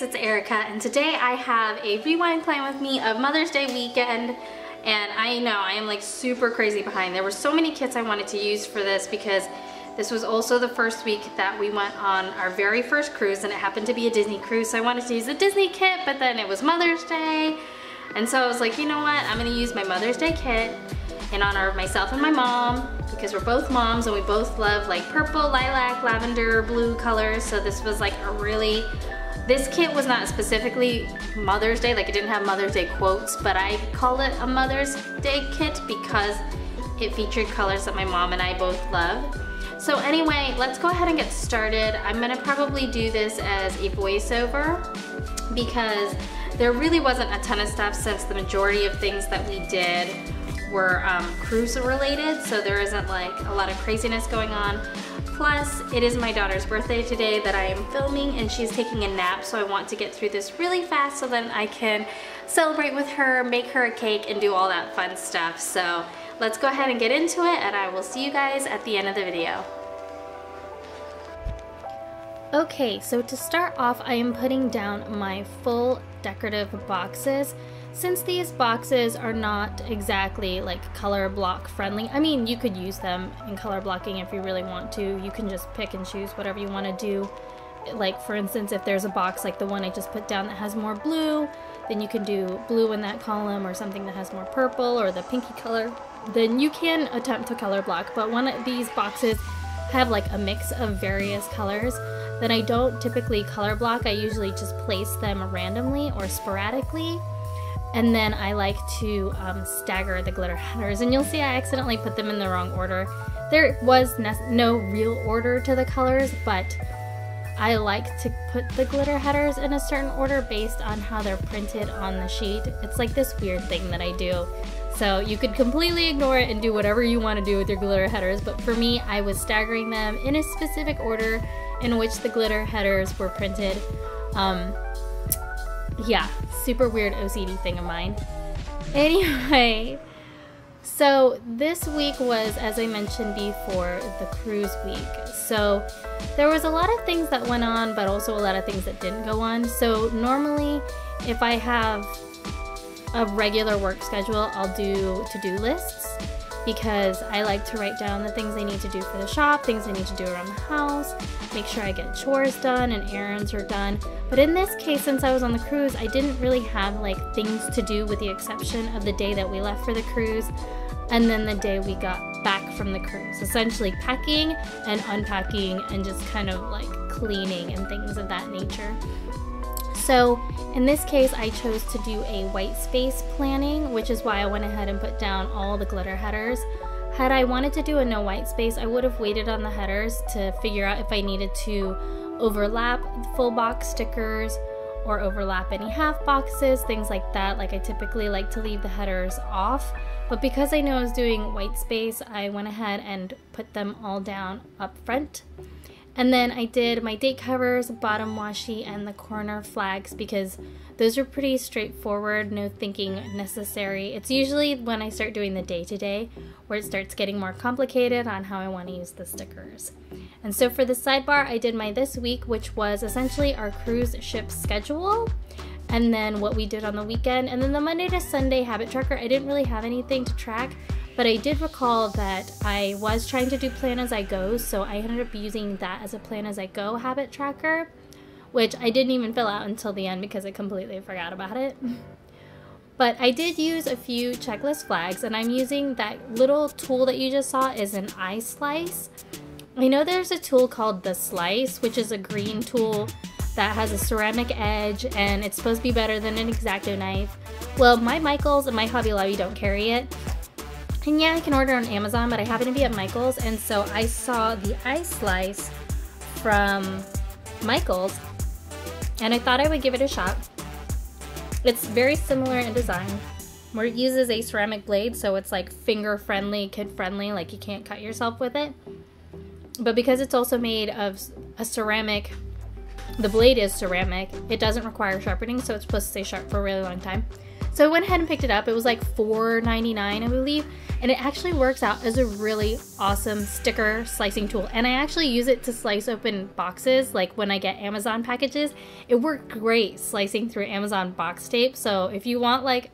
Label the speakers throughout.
Speaker 1: guys, it's Erica, and today I have a rewind plan with me of Mother's Day weekend. And I know I am like super crazy behind. There were so many kits I wanted to use for this because this was also the first week that we went on our very first cruise, and it happened to be a Disney cruise, so I wanted to use a Disney kit, but then it was Mother's Day. And so I was like, you know what, I'm gonna use my Mother's Day kit in honor of myself and my mom, because we're both moms and we both love like purple, lilac, lavender, blue colors. So this was like a really, this kit was not specifically Mother's Day, like it didn't have Mother's Day quotes, but I call it a Mother's Day kit because it featured colors that my mom and I both love. So anyway, let's go ahead and get started. I'm gonna probably do this as a voiceover because there really wasn't a ton of stuff, since the majority of things that we did were cruise related, so there isn't like a lot of craziness going on. Plus, it is my daughter's birthday today that I am filming, and she's taking a nap, so I want to get through this really fast so then I can celebrate with her, make her a cake, and do all that fun stuff. So let's go ahead and get into it, and I will see you guys at the end of the video. Okay, so to start off, I am putting down my full decorative boxes. Since these boxes are not exactly like color block friendly, I mean, you could use them in color blocking if you really want to. You can just pick and choose whatever you want to do. Like for instance, if there's a box like the one I just put down that has more blue, then you can do blue in that column, or something that has more purple or the pinky color. Then you can attempt to color block, but one of these boxes have like a mix of various colors. Then I don't typically color block. I usually just place them randomly or sporadically. And then I like to stagger the glitter headers. And you'll see I accidentally put them in the wrong order. There was no real order to the colors, but I like to put the glitter headers in a certain order based on how they're printed on the sheet. It's like this weird thing that I do. So you could completely ignore it and do whatever you want to do with your glitter headers, but for me, I was staggering them in a specific order in which the glitter headers were printed. Yeah, super weird OCD thing of mine. Anyway, so this week was, as I mentioned before, the cruise week. So there was a lot of things that went on, but also a lot of things that didn't go on. So normally, if I have a regular work schedule, I'll do to-do lists, because I like to write down the things I need to do for the shop, things I need to do around the house, make sure I get chores done and errands are done. But in this case, since I was on the cruise, I didn't really have like things to do, with the exception of the day that we left for the cruise and then the day we got back from the cruise. Essentially packing and unpacking and just kind of like cleaning and things of that nature. So in this case, I chose to do a white space planning, which is why I went ahead and put down all the glitter headers. Had I wanted to do a no white space, I would have waited on the headers to figure out if I needed to overlap full box stickers or overlap any half boxes, things like that. Like I typically like to leave the headers off, but because I know I was doing white space, I went ahead and put them all down up front. And then I did my date covers, bottom washi, and the corner flags, because those are pretty straightforward, no thinking necessary. It's usually when I start doing the day-to-day where it starts getting more complicated on how I want to use the stickers. And so for the sidebar, I did my this week, which was essentially our cruise ship schedule, and then what we did on the weekend. And then the Monday to Sunday habit tracker, I didn't really have anything to track, but I did recall that I was trying to do plan as I go, so I ended up using that as a plan as I go habit tracker, which I didn't even fill out until the end because I completely forgot about it. But I did use a few checklist flags, and I'm using that little tool that you just saw is an iSlice. I know there's a tool called the Slice, which is a green tool that has a ceramic edge, and it's supposed to be better than an X-Acto knife. Well, my Michaels and my Hobby Lobby don't carry it. And yeah, I can order on Amazon, but I happen to be at Michaels, and so I saw the iSlice from Michaels, and I thought I would give it a shot. It's very similar in design, where it uses a ceramic blade, so it's like finger friendly, kid friendly, like you can't cut yourself with it. But because it's also made of a ceramic, the blade is ceramic, it doesn't require sharpening, so it's supposed to stay sharp for a really long time. So I went ahead and picked it up. It was like $4.99, I believe. And it actually works out as a really awesome sticker slicing tool. And I actually use it to slice open boxes, like when I get Amazon packages. It worked great slicing through Amazon box tape. So if you want like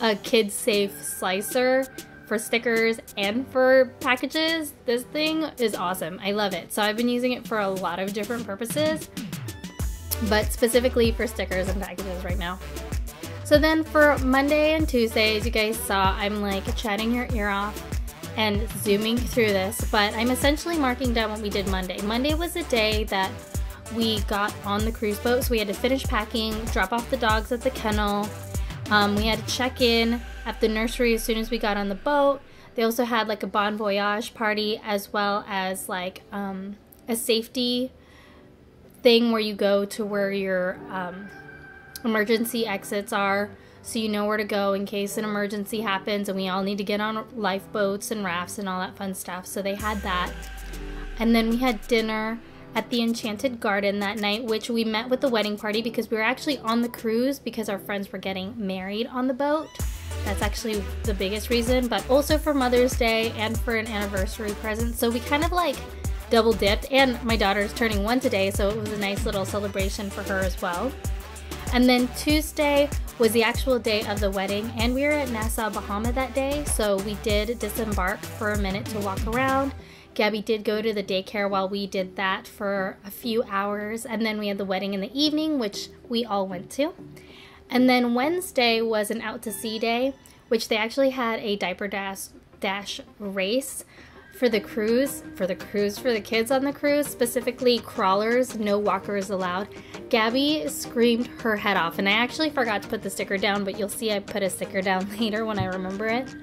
Speaker 1: a kid-safe slicer for stickers and for packages, this thing is awesome. I love it. So I've been using it for a lot of different purposes, but specifically for stickers and packages right now. So then for Monday and Tuesday, as you guys saw, I'm like chatting your ear off and zooming through this, but I'm essentially marking down what we did Monday. Monday was a day that we got on the cruise boat, so we had to finish packing, drop off the dogs at the kennel. We had to check in at the nursery as soon as we got on the boat. They also had like a bon voyage party, as well as like a safety thing where you go to where your emergency exits are, so you know where to go in case an emergency happens, and we all need to get on lifeboats and rafts and all that fun stuff. So they had that. And then we had dinner at the Enchanted Garden that night, which we met with the wedding party because we were actually on the cruise because our friends were getting married on the boat. That's actually the biggest reason, but also for Mother's Day and for an anniversary present. So we kind of like double dipped, and my daughter's turning 1 today, so it was a nice little celebration for her as well. And then Tuesday was the actual day of the wedding, and we were at Nassau, Bahama that day, so we did disembark for a minute to walk around. Gabby did go to the daycare while we did that for a few hours, and then we had the wedding in the evening, which we all went to. And then Wednesday was an out to sea day, which they actually had a diaper dash race for the kids on the cruise, specifically crawlers, no walkers allowed. Gabby screamed her head off, and I actually forgot to put the sticker down, but you'll see I put a sticker down later when I remember it.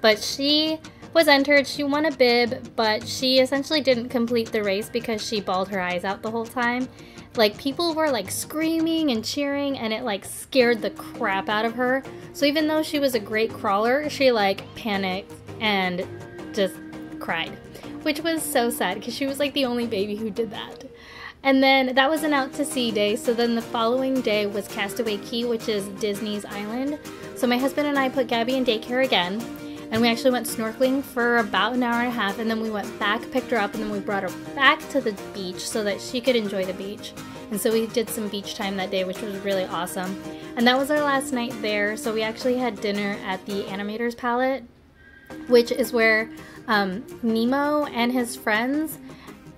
Speaker 1: But she was entered, she won a bib, but she essentially didn't complete the race because she bawled her eyes out the whole time. Like, people were like screaming and cheering, and it like scared the crap out of her. So even though she was a great crawler, she like panicked and just cried, which was so sad because she was like the only baby who did that. And then that was an out to sea day. So then the following day was Castaway Cay, which is Disney's island. So my husband and I put Gabby in daycare again, and we actually went snorkeling for about an hour and a half, and then we went back, picked her up, and then we brought her back to the beach so that she could enjoy the beach. And so we did some beach time that day, which was really awesome. And that was our last night there. So we actually had dinner at the Animator's Palette, which is where Nemo and his friends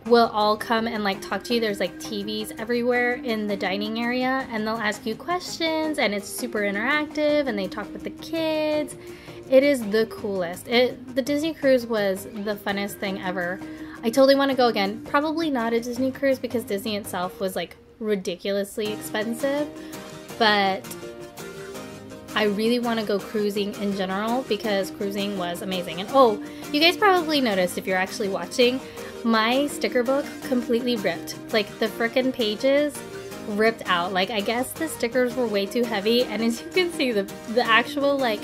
Speaker 1: will all come and like talk to you. There's like TVs everywhere in the dining area, and they'll ask you questions, and it's super interactive, and they talk with the kids. It is the coolest. The Disney cruise was the funnest thing ever. I totally want to go again. Probably not a Disney cruise because Disney itself was like ridiculously expensive, but I really want to go cruising in general because cruising was amazing. And oh, you guys probably noticed if you're actually watching, my sticker book completely ripped. Like, the frickin' pages ripped out. Like, I guess the stickers were way too heavy, and as you can see, the actual like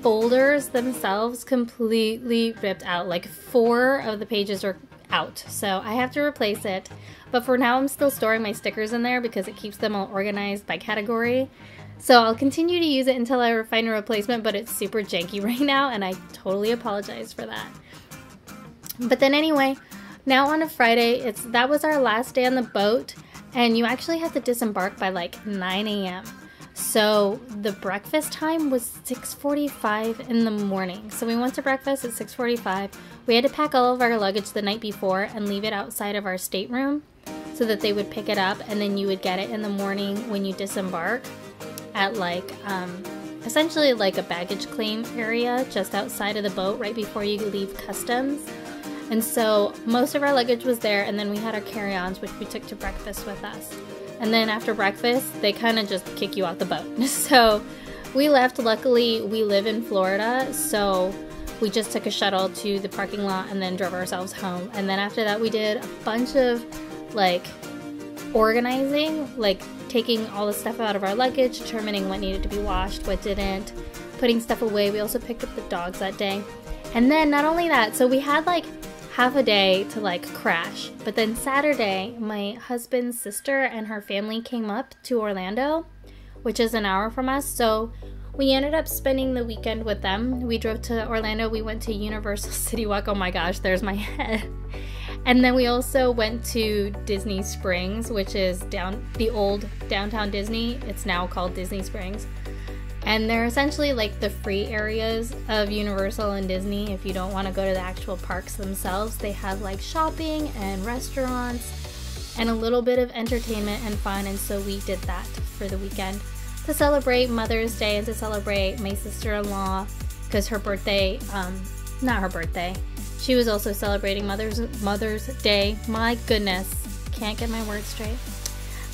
Speaker 1: folders themselves completely ripped out. Like, 4 of the pages are out, so I have to replace it. But for now, I'm still storing my stickers in there because it keeps them all organized by category. So I'll continue to use it until I find a replacement, but it's super janky right now, and I totally apologize for that. But then anyway, now on a Friday, that was our last day on the boat, and you actually have to disembark by like 9 a.m. So the breakfast time was 6:45 in the morning. So we went to breakfast at 6:45. We had to pack all of our luggage the night before and leave it outside of our stateroom so that they would pick it up, and then you would get it in the morning when you disembark at like essentially like a baggage claim area just outside of the boat right before you leave customs. And so most of our luggage was there, and then we had our carry-ons, which we took to breakfast with us. And then after breakfast, they kind of just kick you off the boat. So we left. Luckily, we live in Florida, so we just took a shuttle to the parking lot and then drove ourselves home. And then after that, we did a bunch of like organizing, like taking all the stuff out of our luggage, determining what needed to be washed, what didn't, putting stuff away. We also picked up the dogs that day. And then not only that, so we had like half a day to like crash. But then Saturday, my husband's sister and her family came up to Orlando which is an hour from us. So we ended up spending the weekend with them. We drove to Orlando. We went to Universal City Walk. Oh my gosh, there's my head. And then we also went to Disney Springs, which is the old downtown Disney. It's now called Disney Springs. And they're essentially like the free areas of Universal and Disney. If you don't want to go to the actual parks themselves, they have like shopping and restaurants and a little bit of entertainment and fun. And so we did that for the weekend to celebrate Mother's Day and to celebrate my sister-in-law, because her birthday, not her birthday, she was also celebrating Mother's Day. My goodness, can't get my words straight.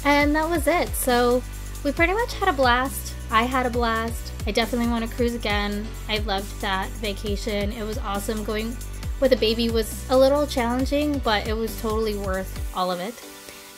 Speaker 1: And that was it. So we pretty much had a blast. I had a blast. I definitely want to cruise again. I loved that vacation. It was awesome. Going with a baby was a little challenging, but it was totally worth all of it.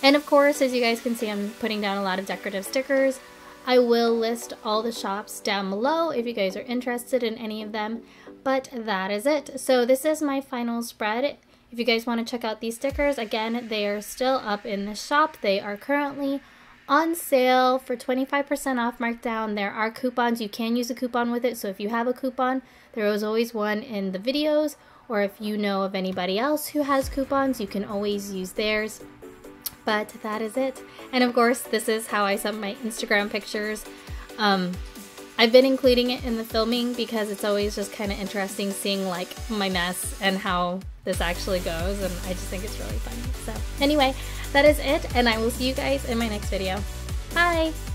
Speaker 1: And of course, as you guys can see, I'm putting down a lot of decorative stickers. I will list all the shops down below if you guys are interested in any of them. But that is it. So this is my final spread. If you guys want to check out these stickers, again, they are still up in the shop. They are currently on sale for 25% off markdown. There are coupons. You can use a coupon with it. So if you have a coupon, there is always one in the videos. Or if you know of anybody else who has coupons, you can always use theirs. But that is it. And of course, this is how I set my Instagram pictures. I've been including it in the filming because it's always just kind of interesting seeing like my mess and how this actually goes, and I just think it's really funny. So anyway, that is it, and I will see you guys in my next video. Bye!